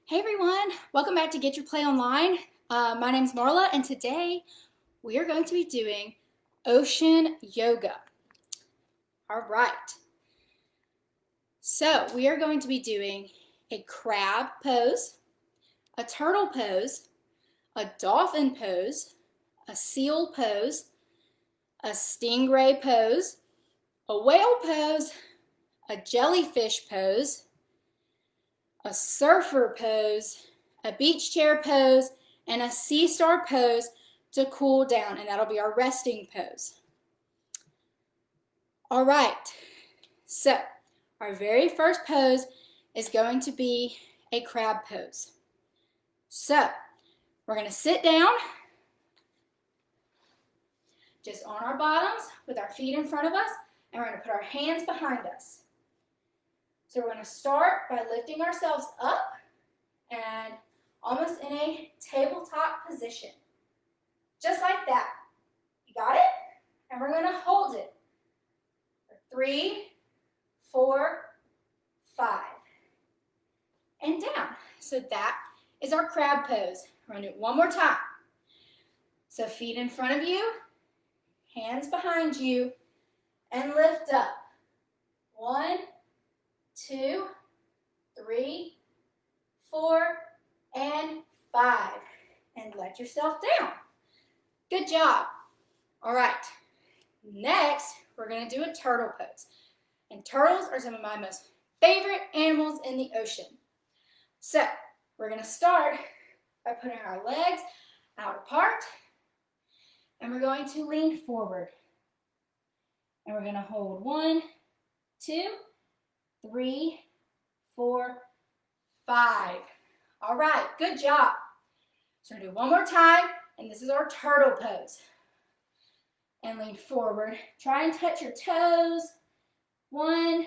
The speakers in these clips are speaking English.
Hey everyone, welcome back to Get Your Play Online. My name's Marla, and today we are going to be doing ocean yoga. All right, so we are going to be doing a crab pose, a turtle pose, a dolphin pose, a seal pose, a stingray pose, a whale pose, a jellyfish pose, a surfer pose, a beach chair pose, and a sea star pose to cool down, and that'll be our resting pose. All right, so our very first pose is going to be a crab pose. So we're going to sit down just on our bottoms with our feet in front of us, and we're going to put our hands behind us. So we're going to start by lifting ourselves up and almost in a tabletop position. Just like that. You got it? And we're going to hold it for 3, 4, 5. And down. So that is our crab pose. We're going to do it one more time. So feet in front of you, hands behind you, and lift up. 1, 2, 3, 4, and 5. And let yourself down. Good job. All right. Next, we're going to do a turtle pose. And turtles are some of my most favorite animals in the ocean. So, we're going to start by putting our legs out apart. And we're going to lean forward. And we're going to hold 1, 2, 3, 4, 5. All right, good job. So we're going to do one more time, and this is our turtle pose. And lean forward. Try and touch your toes. 1,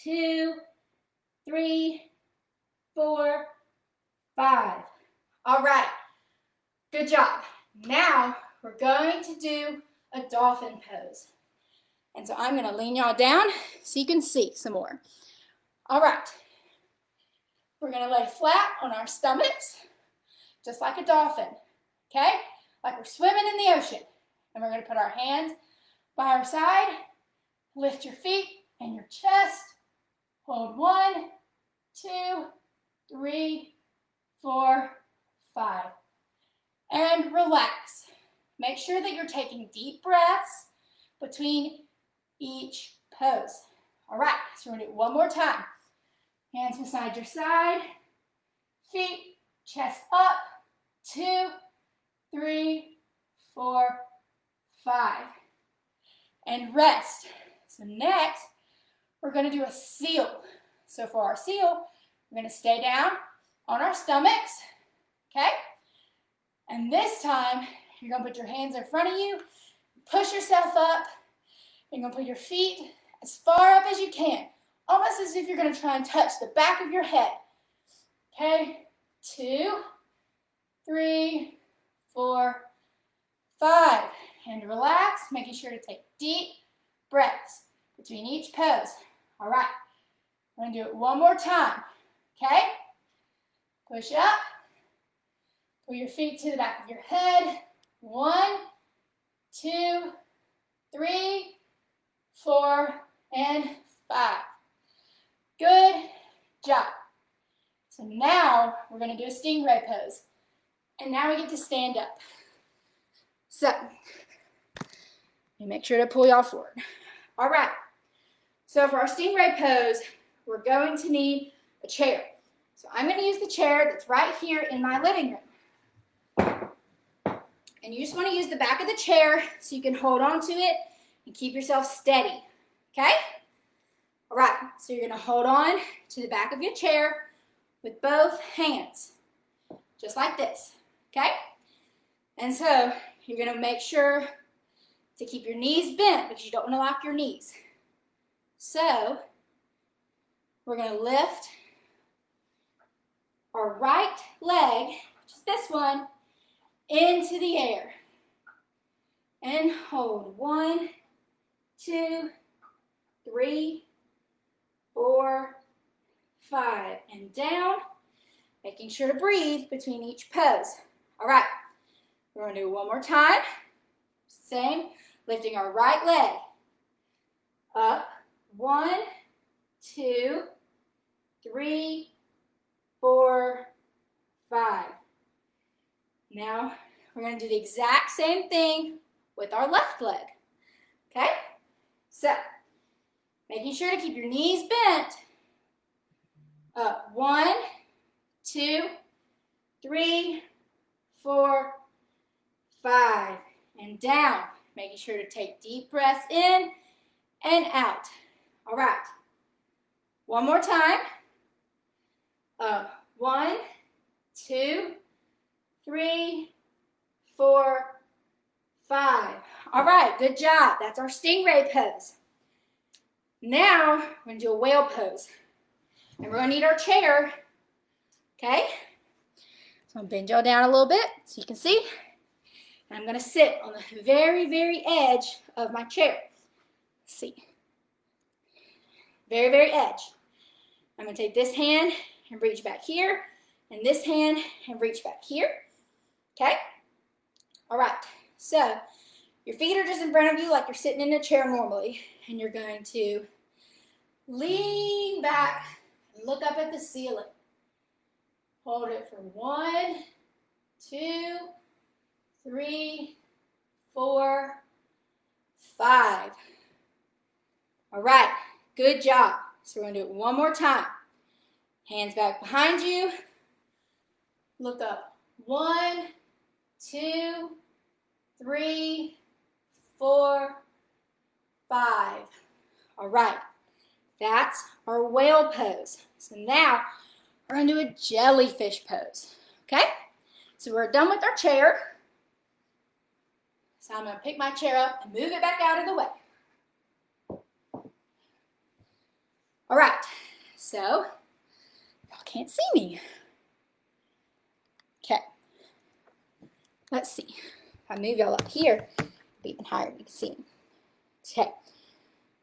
2, 3, 4, 5. All right, good job. Now we're going to do a dolphin pose. And so I'm going to lean y'all down so you can see some more. All right. We're going to lay flat on our stomachs, just like a dolphin, okay? Like we're swimming in the ocean. And we're going to put our hands by our side, lift your feet and your chest, hold 1, 2, 3, 4, 5, and relax. Make sure that you're taking deep breaths between each pose. All right, so we're going to do it one more time. Hands beside your side, feet, chest up, 2, 3, 4, 5. And rest. So next, we're going to do a seal. So for our seal, we're going to stay down on our stomachs, okay? And this time, you're going to put your hands in front of you, push yourself up. You're going to put your feet as far up as you can. Almost as if you're going to try and touch the back of your head. Okay, 2, 3, 4, 5. And relax, making sure to take deep breaths between each pose. All right, we're going to do it one more time. Okay, push up. Pull your feet to the back of your head. 1, 2, 3, 4, and 5. Good job. So now we're going to do a stingray pose. And now we get to stand up. So, you make sure to pull y'all forward. All right. So for our stingray pose, we're going to need a chair. So I'm going to use the chair that's right here in my living room. And you just want to use the back of the chair so you can hold on to it and keep yourself steady. Okay? All right, so you're going to hold on to the back of your chair with both hands, just like this, okay? And so you're going to make sure to keep your knees bent because you don't want to lock your knees. So we're going to lift our right leg, which is this one, into the air. And hold 1, 2, 3, 4, 5, and down. making sure to breathe between each pose. All right, we're going to do it one more time. Same, lifting our right leg. Up, 1, 2, 3, 4, 5. Now, we're going to do the exact same thing with our left leg. Okay? So, making sure to keep your knees bent. Up, 1, 2, 3, 4, 5. And down. Making sure to take deep breaths in and out. All right. One more time. Up, 1, 2, 3, 4, 5. All right, good job. That's our stingray pose. Now, we're going to do a whale pose. And we're going to need our chair. Okay? So I'm going to bend y'all down a little bit so you can see. And I'm going to sit on the very, very edge of my chair. Let's see. Very, very edge. I'm going to take this hand and reach back here. And this hand and reach back here. Okay? All right. So, your feet are just in front of you like you're sitting in a chair normally. And you're going to lean back and look up at the ceiling. Hold it for 1, 2, 3, 4, 5. All right. Good job. So we're going to do it one more time. Hands back behind you. Look up. 1, 2, 3, 4, 5. All right. That's our whale pose. So now we're going to do a jellyfish pose. Okay? So we're done with our chair. So I'm going to pick my chair up and move it back out of the way. All right. So y'all can't see me. Okay. Let's see. If I move y'all up here, it'll be even higher. You can see me. Okay.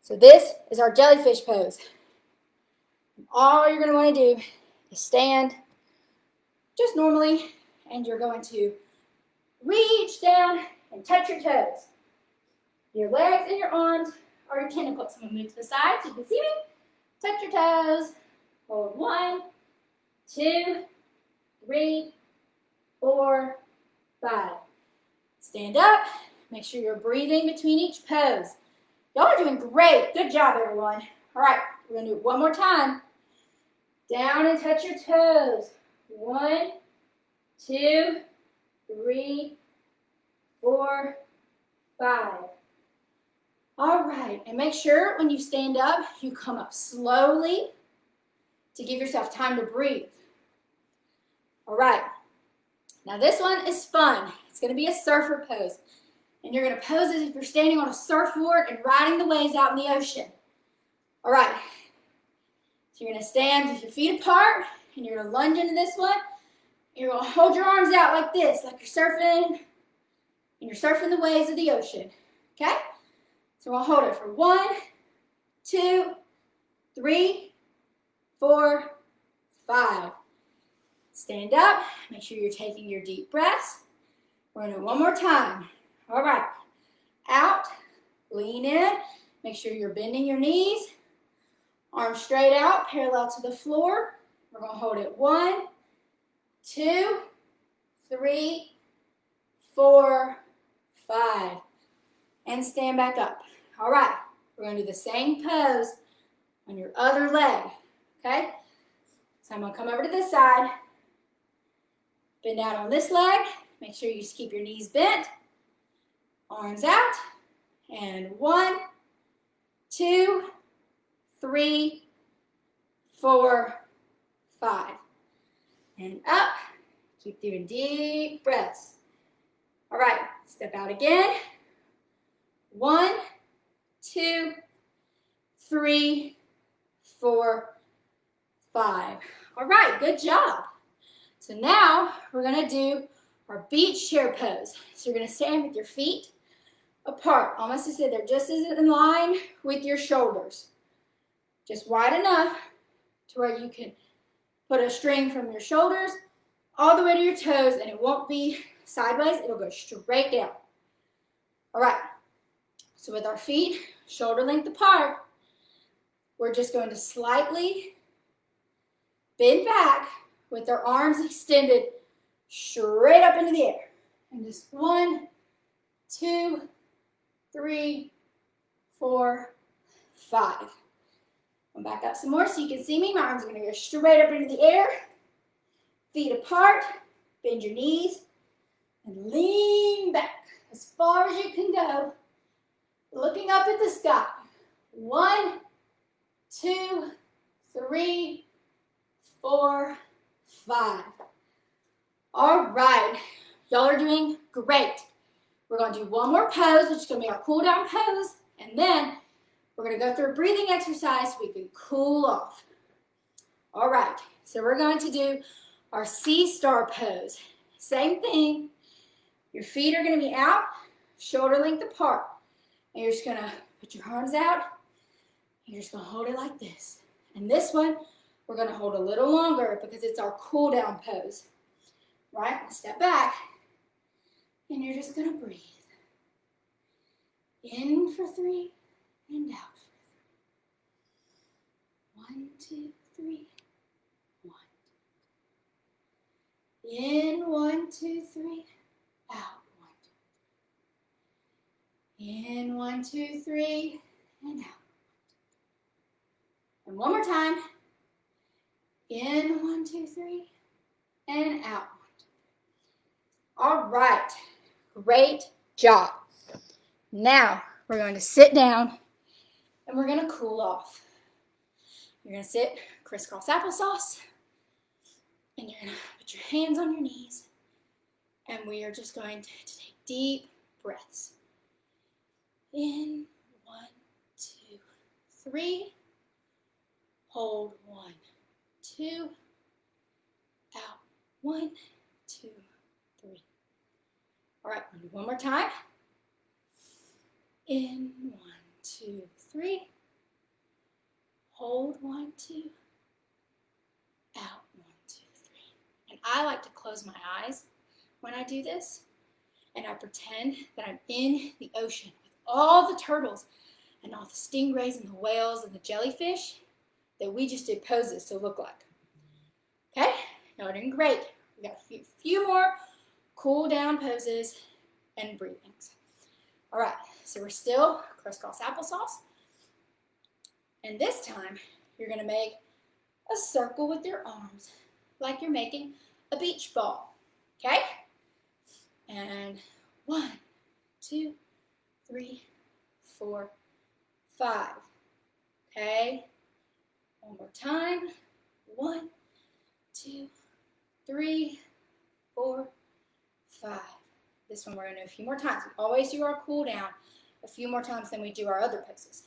So this is our jellyfish pose. All you're going to want to do is stand just normally, and you're going to reach down and touch your toes. Your legs and your arms are your tentacles. I'm going to move to the side so you can see me. Touch your toes. Hold 1, 2, 3, 4, 5. Stand up. Make sure you're breathing between each pose. Y'all are doing great. Good job, everyone. All right, we're going to do it one more time. Down and touch your toes. 1, 2, 3, 4, 5. All right, and make sure when you stand up, you come up slowly to give yourself time to breathe. All right, now this one is fun. It's going to be a surfer pose. And you're going to pose as if you're standing on a surfboard and riding the waves out in the ocean. All right, so you're going to stand with your feet apart, and you're going to lunge into this one. You're going to hold your arms out like this, like you're surfing, and you're surfing the waves of the ocean. Okay? So we'll hold it for 1, 2, 3, 4, 5. Stand up. Make sure you're taking your deep breaths. We're going to do it one more time. All right. Out. Lean in. Make sure you're bending your knees. Arms straight out, parallel to the floor. We're going to hold it 1, 2, 3, 4, 5. And stand back up. All right, we're going to do the same pose on your other leg, okay? So I'm going to come over to this side, bend down on this leg, make sure you keep your knees bent, arms out, and 1, 2, 3, 4, 5. And up, keep doing deep breaths. All right, step out again. 1, 2, 3, 4, 5. All right, good job. So now we're going to do our beach chair pose. So you're going to stand with your feet apart, almost as if they're just in line with your shoulders. Just wide enough to where you can Put a string from your shoulders all the way to your toes, and it won't be sideways, it'll go straight down. All right, so with our feet shoulder length apart, we're just going to slightly bend back with our arms extended straight up into the air. And just 1, 2, 3, 4, 5. Come back up some more so you can see me. My arms are going to go straight up into the air. Feet apart, bend your knees, and lean back as far as you can go, looking up at the sky. 1, 2, 3, 4, 5. All right, y'all are doing great. We're going to do one more pose, which is going to be our cool down pose, and then we're going to go through a breathing exercise so we can cool off. All right, so we're going to do our C-star pose. Same thing. Your feet are going to be out, shoulder length apart. And you're just going to put your arms out. You're just going to hold it like this. And this one, we're going to hold a little longer because it's our cool down pose. Right? Step back. And you're just going to breathe. In for 3 and out for 3. 1, 2, 3. 1. In, 1, 2, 3. Out. 1, 2. In, 1, 2, 3. And out. And one more time. In, 1, 2, 3. And out. 1, 2, 3. All right. Great job. Now we're going to sit down and we're going to cool off. You're going to sit crisscross applesauce and you're going to put your hands on your knees and we are just going to take deep breaths. In, 1, 2, 3. Hold, 1, 2. Out, 1, 2, 3. All right, we'll do one more time. In, 1, 2, 3. Hold, 1, 2. Out, 1, 2, 3. And I like to close my eyes when I do this, and I pretend that I'm in the ocean with all the turtles and all the stingrays and the whales and the jellyfish that we just did poses to look like. Okay, y'all are doing great. We got a few more cool down poses and breathings. All right, so we're still crisscross applesauce. And this time, you're gonna make a circle with your arms like you're making a beach ball, okay? And 1, 2, 3, 4, 5, okay? One more time. 1, 2, 3, 4, 5. This one we're going to do a few more times. We always do our cool down a few more times than we do our other poses.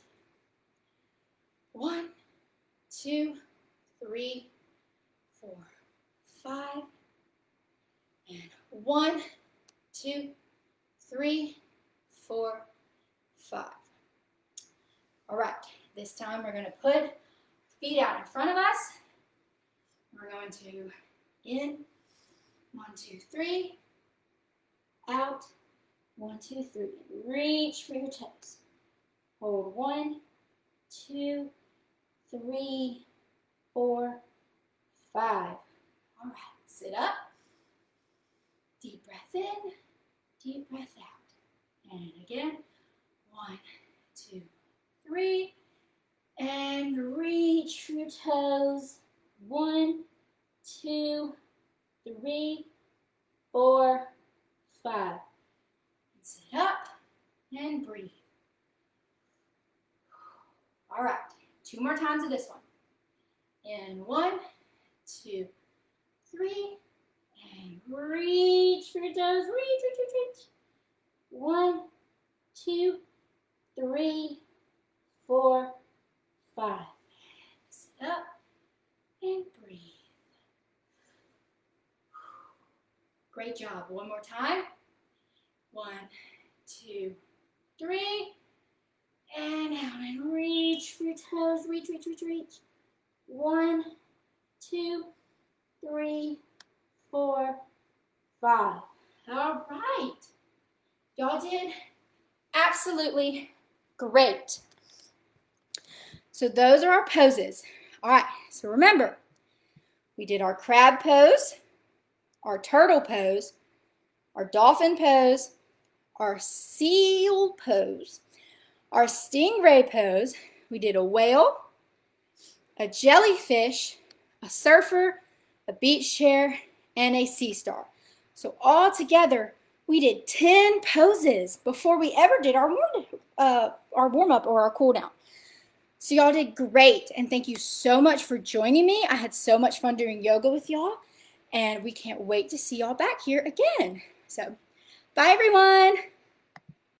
1, 2, 3, 4, 5. And 1, 2, 3, 4, 5. All right. This time we're going to put feet out in front of us. We're going to in, 1, 2, 3, out, 1, 2, 3. Reach for your toes. Hold 1, 2, 3, 4, 5. All right, sit up. Deep breath in, deep breath out. And again, 1, 2, 3. And reach for your toes. 1, 2, 3, 4, 5. And sit up and breathe. All right, 2 more times of this one. In 1, 2, 3. And reach for your toes. Reach. 1, 2, 3, 4, 5. Sit up and breathe. Great job. One more time. 1, 2, 3. And out and reach for your toes. Reach. 1, 2, 3, 4, 5. All right. Y'all did absolutely great. So those are our poses. All right, so remember, we did our crab pose, our turtle pose, our dolphin pose, our seal pose, our stingray pose. We did a whale, a jellyfish, a surfer, a beach chair, and a sea star. So all together, we did 10 poses before we ever did our warm-up or our cool down. So y'all did great, and thank you so much for joining me. I had so much fun doing yoga with y'all, and we can't wait to see y'all back here again. So, bye everyone.